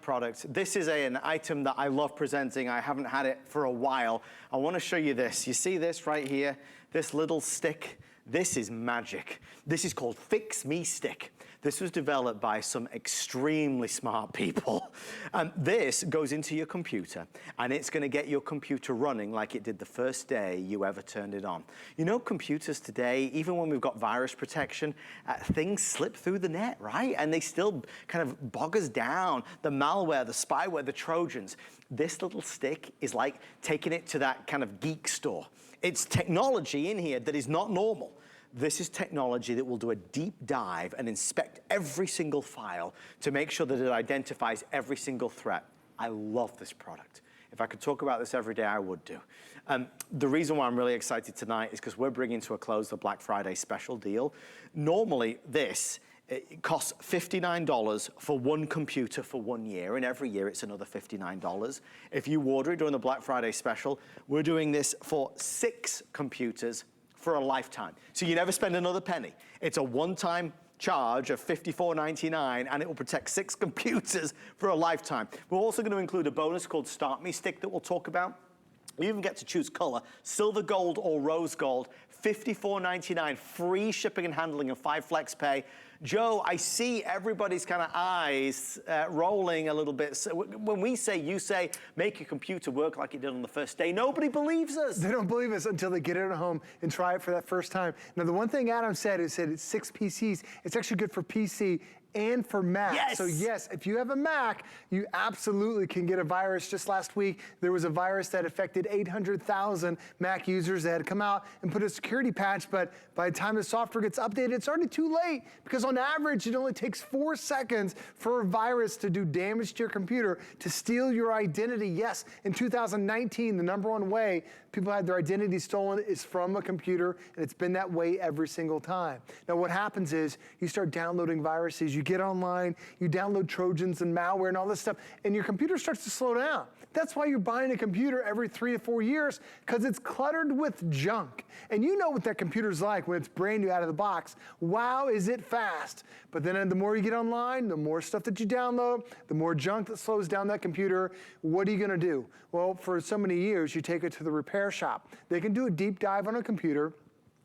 product. This is an item that I love presenting. I haven't had it for a while. I want to show you this. You see this right here? This little stick? This is magic. This is called FixMeStick. This was developed by some extremely smart people. This goes into your computer, and it's gonna get your computer running like it did the first day you ever turned it on. You know, computers today, even when we've got virus protection, things slip through the net, right? And they still kind of bog us down. The malware, the spyware, the Trojans. This little stick is like taking it to that kind of geek store. It's technology in here that is not normal. This is technology that will do a deep dive and inspect every single file to make sure that it identifies every single threat. I love this product. If I could talk about this every day, I would do. The reason why I'm really excited tonight is because we're bringing to a close the Black Friday special deal. Normally, it costs $59 for one computer for 1 year, and every year it's another $59. If you order it during the Black Friday special, we're doing this for 6 computers for a lifetime. So you never spend another penny. It's a one-time charge of $54.99, and it will protect 6 computers for a lifetime. We're also going to include a bonus called StartMeStick that we'll talk about. You even get to choose color, silver gold or rose gold, $54.99, free shipping and handling and 5 flex pay. Joe, I see everybody's kind of eyes rolling a little bit. So when we say, you say, make your computer work like it did on the first day, nobody believes us. They don't believe us until they get it at home and try it for that first time. Now, the one thing Adam said is that it's 6 PCs. It's actually good for PC and for Mac. Yes. So yes, if you have a Mac, you absolutely can get a virus. Just last week, there was a virus that affected 800,000 Mac users that had come out and put a security patch, but by the time the software gets updated, it's already too late, because on average, it only takes 4 seconds for a virus to do damage to your computer, to steal your identity. Yes, in 2019, the #1 way people had their identity stolen is from a computer, and it's been that way every single time. Now, what happens is you start downloading viruses, you get online, you download Trojans and malware and all this stuff, and your computer starts to slow down. That's why you're buying a computer every 3 to 4 years, because it's cluttered with junk. And you know what that computer's like when it's brand new out of the box. Wow, is it fast? But then the more you get online, the more stuff that you download, the more junk that slows down that computer. What are you gonna do? Well, for so many years, you take it to the repair shop. They can do a deep dive on a computer,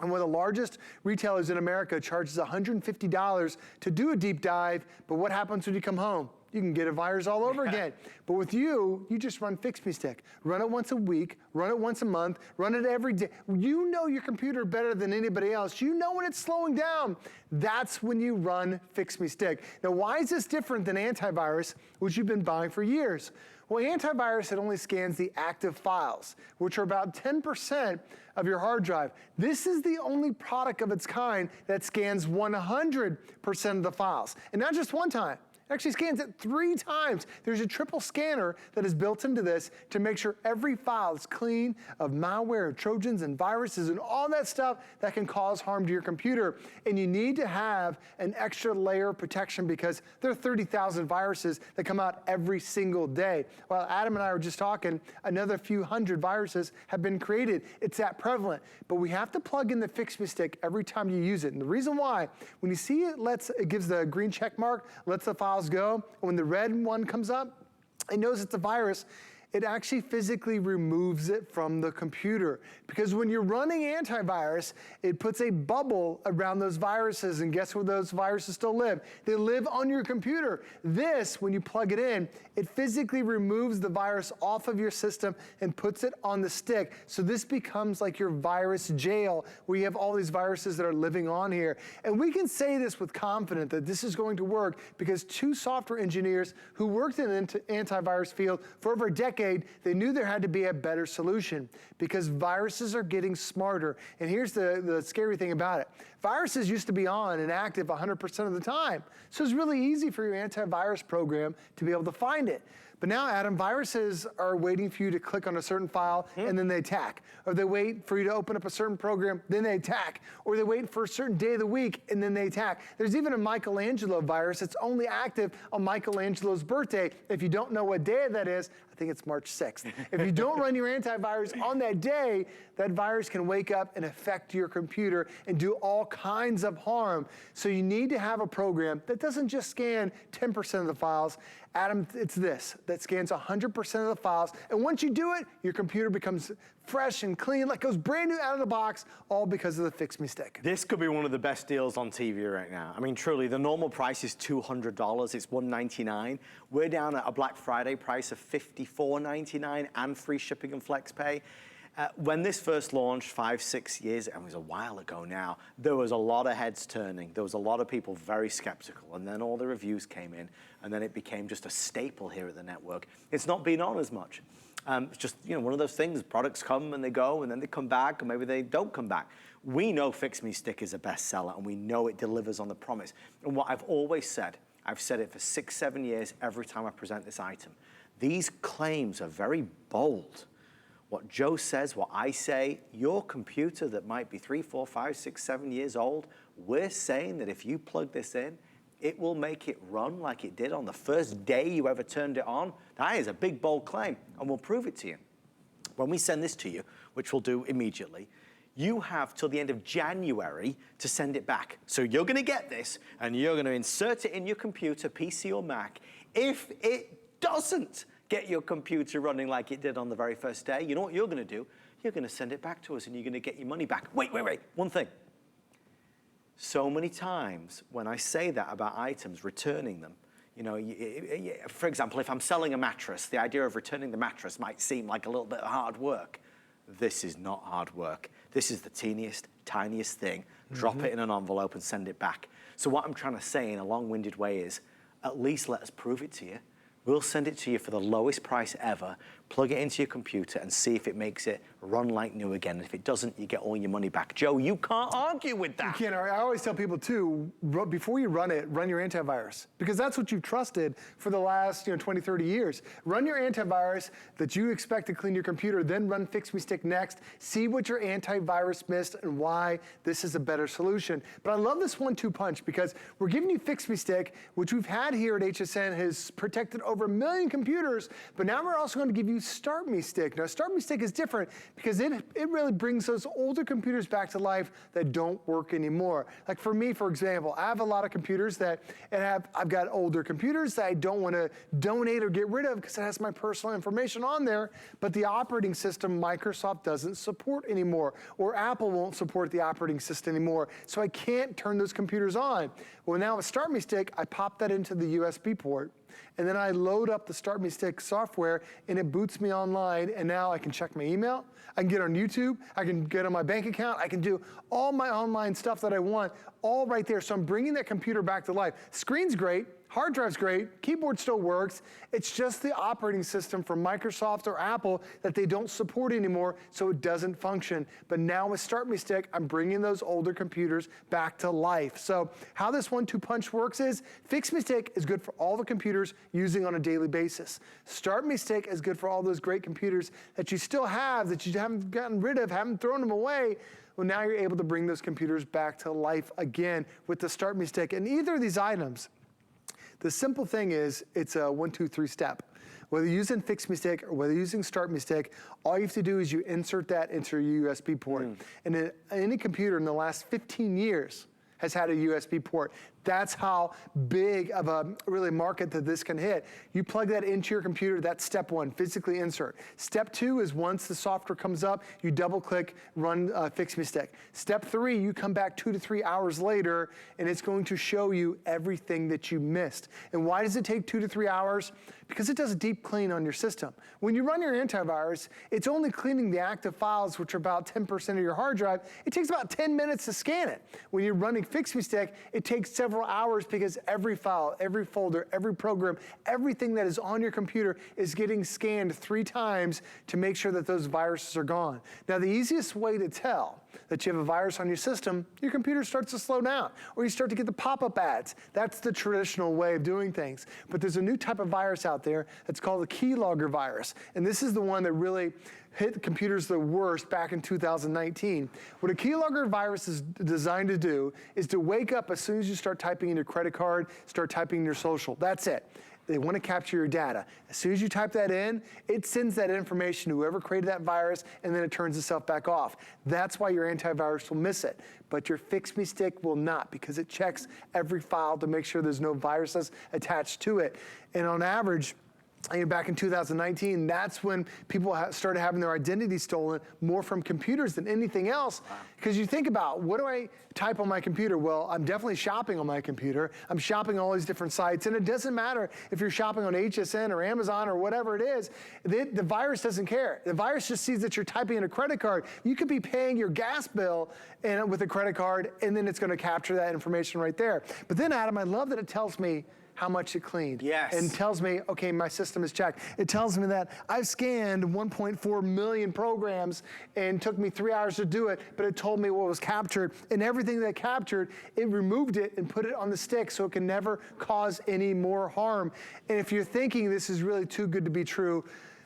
and one of the largest retailers in America charges $150 to do a deep dive, but what happens when you come home? You can get a virus all over again. But with you just run FixMeStick. Run it once a week, run it once a month, run it every day. You know your computer better than anybody else. You know when it's slowing down. That's when you run FixMeStick. Now, why is this different than antivirus, which you've been buying for years? Well, antivirus, it only scans the active files, which are about 10% of your hard drive. This is the only product of its kind that scans 100% of the files. And not just one time. It actually scans it 3 times. There's a triple scanner that is built into this to make sure every file is clean of malware, Trojans, and viruses, and all that stuff that can cause harm to your computer. And you need to have an extra layer of protection, because there are 30,000 viruses that come out every single day. While Adam and I were just talking, another few hundred viruses have been created. It's that prevalent. But we have to plug in the FixMeStick every time you use it. And the reason why, when you see it gives the green check mark, lets the files go, and when the red one comes up, it knows it's a virus. It actually physically removes it from the computer. Because when you're running antivirus, it puts a bubble around those viruses, and guess where those viruses still live? They live on your computer. This, when you plug it in, it physically removes the virus off of your system and puts it on the stick. So this becomes like your virus jail, where you have all these viruses that are living on here. And we can say this with confidence that this is going to work, because 2 software engineers who worked in the antivirus field for over a decade, they knew there had to be a better solution, because viruses are getting smarter. And here's the scary thing about it. Viruses used to be on and active 100% of the time. So it's really easy for your antivirus program to be able to find it. But now, Adam, viruses are waiting for you to click on a certain file and then they attack. Or they wait for you to open up a certain program, then they attack. Or they wait for a certain day of the week and then they attack. There's even a Michelangelo virus that's only active on Michelangelo's birthday. If you don't know what day that is, I think it's March 6th. If you don't run your antivirus on that day, that virus can wake up and affect your computer and do all kinds of harm. So you need to have a program that doesn't just scan 10% of the files. Adam, it's this that scans 100% of the files. And once you do it, your computer becomes fresh and clean, like it goes brand new out of the box, all because of the FixMeStick. This could be one of the best deals on TV right now. I mean, truly, the normal price is $200. It's $199. We're down at a Black Friday price of $54.99 and free shipping and flex pay. When this first launched 5-6 years, and it was a while ago now, there was a lot of heads turning. There was a lot of people very skeptical, and then all the reviews came in, and then it became just a staple here at the network. It's not been on as much. It's just, you know, one of those things, products come and they go, and then they come back, and maybe they don't come back. We know FixMeStick is a bestseller, and we know it delivers on the promise. And what I've always said, I've said it for 6-7 years every time I present this item, these claims are very bold. What Joe says, what I say, your computer that might be 3, 4, 5, 6, 7 years old, we're saying that if you plug this in, it will make it run like it did on the first day you ever turned it on. That is a big, bold claim, and we'll prove it to you. When we send this to you, which we'll do immediately, you have till the end of January to send it back. So you're gonna get this, and you're gonna insert it in your computer, PC or Mac. If it doesn't get your computer running like it did on the very first day, you know what you're gonna do? You're gonna send it back to us and you're gonna get your money back. Wait, one thing. So many times when I say that about items, returning them, you know, for example, if I'm selling a mattress, the idea of returning the mattress might seem like a little bit of hard work. This is not hard work. This is the teeniest, tiniest thing. Drop it in an envelope and send it back. So what I'm trying to say in a long-winded way is, at least let us prove it to you. We'll send it to you for the lowest price ever, plug it into your computer and see if it makes it run like new again. If it doesn't, you get all your money back. Joe, you can't argue with that. You can't. I always tell people too, before you run it, run your antivirus, because that's what you've trusted for the last 20, 30 years. Run your antivirus that you expect to clean your computer, then run FixMeStick next, see what your antivirus missed and why this is a better solution. But I love this 1-2 punch because we're giving you FixMeStick, which we've had here at HSN, has protected over 1 million computers, but now we're also going to give you StartMeStick. Now, StartMeStick is different because it really brings those older computers back to life that don't work anymore. Like for me, for example, I have a lot of computers I've got older computers that I don't want to donate or get rid of because it has my personal information on there, but the operating system Microsoft doesn't support anymore, or Apple won't support the operating system anymore, so I can't turn those computers on. Well, now with StartMeStick, I pop that into the USB port, and then I load up the StartMeStick software, and it boots me online, and now I can check my email, I can get on YouTube, I can get on my bank account, I can do all my online stuff that I want, all right there. So I'm bringing that computer back to life. Screen's great, hard drive's great, keyboard still works. It's just the operating system from Microsoft or Apple that they don't support anymore, so it doesn't function. But now with StartMeStick, I'm bringing those older computers back to life. So how this 1-2 punch works is, FixMeStick is good for all the computers using on a daily basis. StartMeStick is good for all those great computers that you still have, that you haven't gotten rid of, haven't thrown them away. Well, now you're able to bring those computers back to life again with the StartMeStick. And either of these items, the simple thing is, it's a 1-2-3 step. Whether you're using FixMeStick or whether you're using StartMeStick, all you have to do is you insert that into your USB port. And any computer in the last 15 years has had a USB port. That's how big of a really market that this can hit. You plug that into your computer, that's step 1, physically insert. Step 2 is once the software comes up, you double click, run FixMeStick. Step 3, you come back 2 to 3 hours later, and it's going to show you everything that you missed. And why does it take 2 to 3 hours? Because it does a deep clean on your system. When you run your antivirus, it's only cleaning the active files, which are about 10% of your hard drive. It takes about 10 minutes to scan it. When you're running FixMeStick, it takes several hours because every file, every folder, every program, everything that is on your computer is getting scanned 3 times to make sure that those viruses are gone. Now, the easiest way to tell that you have a virus on your system, your computer starts to slow down, or you start to get the pop-up ads. That's the traditional way of doing things. But there's a new type of virus out there that's called the keylogger virus. And this is the one that really hit computers the worst back in 2019. What a keylogger virus is designed to do is to wake up as soon as you start typing in your credit card, start typing in your social. That's it. They want to capture your data. As soon as you type that in, it sends that information to whoever created that virus, and then it turns itself back off. That's why your antivirus will miss it. But your FixMeStick will not, because it checks every file to make sure there's no viruses attached to it. And on average, back in 2019, that's when people started having their identity stolen more from computers than anything else. Because you think about, what do I type on my computer? Well, I'm definitely shopping on my computer. I'm shopping on all these different sites. And it doesn't matter if you're shopping on HSN or Amazon or whatever it is. The virus doesn't care. The virus just sees that you're typing in a credit card. You could be paying your gas bill with a credit card, and then it's going to capture that information right there. But then, Adam, I love that it tells me how much it cleaned. Yes. And tells me, okay, my system is checked. It tells me that I've scanned 1.4 million programs and took me 3 hours to do it, but it told me what was captured. And everything that captured, it removed it and put it on the stick so it can never cause any more harm. And if you're thinking this is really too good to be true,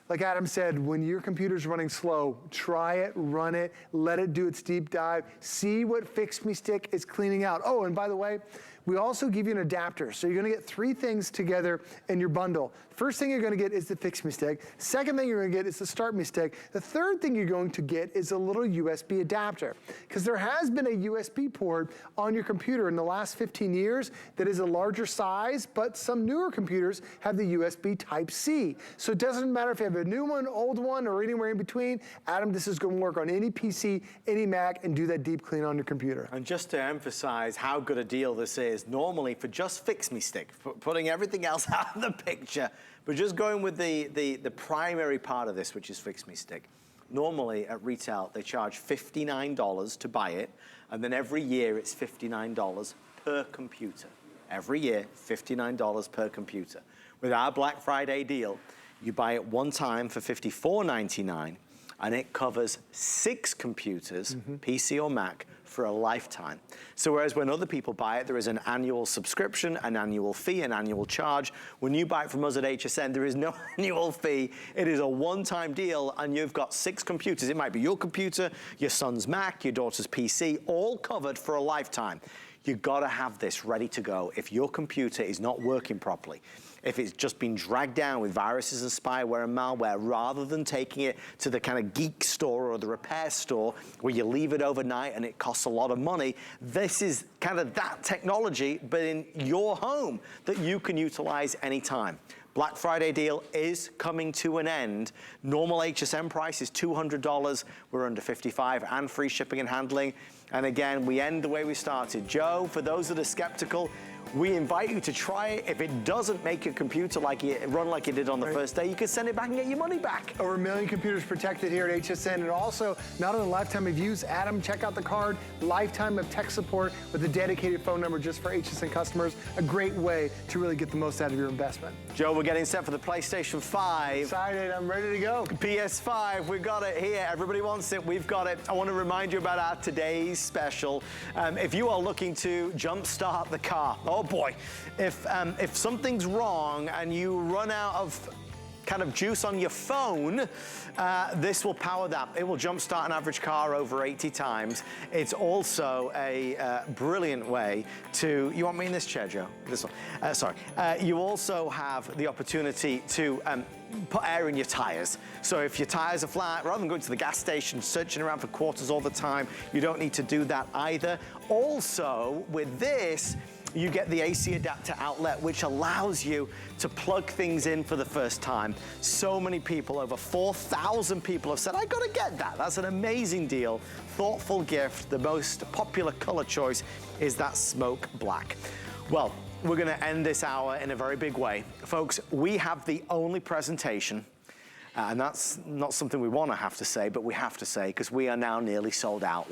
like Adam said, when your computer's running slow, try it, run it, let it do its deep dive, see what FixMeStick is cleaning out. Oh, and by the way, we also give you an adapter. So you're gonna get 3 things together in your bundle. First thing you're gonna get is the FixMeStick. Second thing you're gonna get is the StartMeStick. The third thing you're going to get is a little USB adapter. Because there has been a USB port on your computer in the last 15 years that is a larger size, but some newer computers have the USB Type-C. So it doesn't matter if you have a new one, old one, or anywhere in between. Adam, this is gonna work on any PC, any Mac, and do that deep clean on your computer. And just to emphasize how good a deal this is, normally for just FixMeStick, putting everything else out of the picture, but just going with the primary part of this, which is FixMeStick. Normally at retail, they charge $59 to buy it, and then every year it's $59 per computer. Every year, $59 per computer. With our Black Friday deal, you buy it one time for $54.99, and it covers 6 computers, PC or Mac, for a lifetime. So whereas when other people buy it, there is an annual subscription, an annual fee, an annual charge. When you buy it from us at HSN, there is no annual fee. It is a one-time deal, and you've got 6 computers. It might be your computer, your son's Mac, your daughter's PC, all covered for a lifetime. You've got to have this ready to go if your computer is not working properly. If it's just been dragged down with viruses and spyware and malware, rather than taking it to the kind of geek store or the repair store where you leave it overnight and it costs a lot of money, this is kind of that technology, but in your home that you can utilize anytime. Black Friday deal is coming to an end. Normal HSN price is $200. We're under $55 and free shipping and handling. And again, we end the way we started. Joe, for those that are skeptical, we invite you to try it. If it doesn't make your computer run like it did on the first day, you can send it back and get your money back. Over 1 million computers protected here at HSN, and also not only lifetime of use. Adam, check out the card, lifetime of tech support with a dedicated phone number just for HSN customers. A great way to really get the most out of your investment. Joe, we're getting set for the PlayStation 5. Excited, I'm ready to go. PS5, we've got it here. Everybody wants it, we've got it. I want to remind you about our today's special. If you are looking to jumpstart the car, oh boy, if something's wrong and you run out of kind of juice on your phone, this will power that. It will jumpstart an average car over 80 times. It's also a brilliant way to, you want me in this chair, Joe? This one, sorry. You also have the opportunity to put air in your tires. So if your tires are flat, rather than going to the gas station, searching around for quarters all the time, you don't need to do that either. Also, with this, you get the AC adapter outlet, which allows you to plug things in for the first time. So many people, over 4,000 people have said, I gotta get that. That's an amazing deal. Thoughtful gift. The most popular color choice is that smoke black. Well, we're gonna end this hour in a very big way. Folks, we have the only presentation, and that's not something we wanna have to say, but we have to say, because we are now nearly sold out.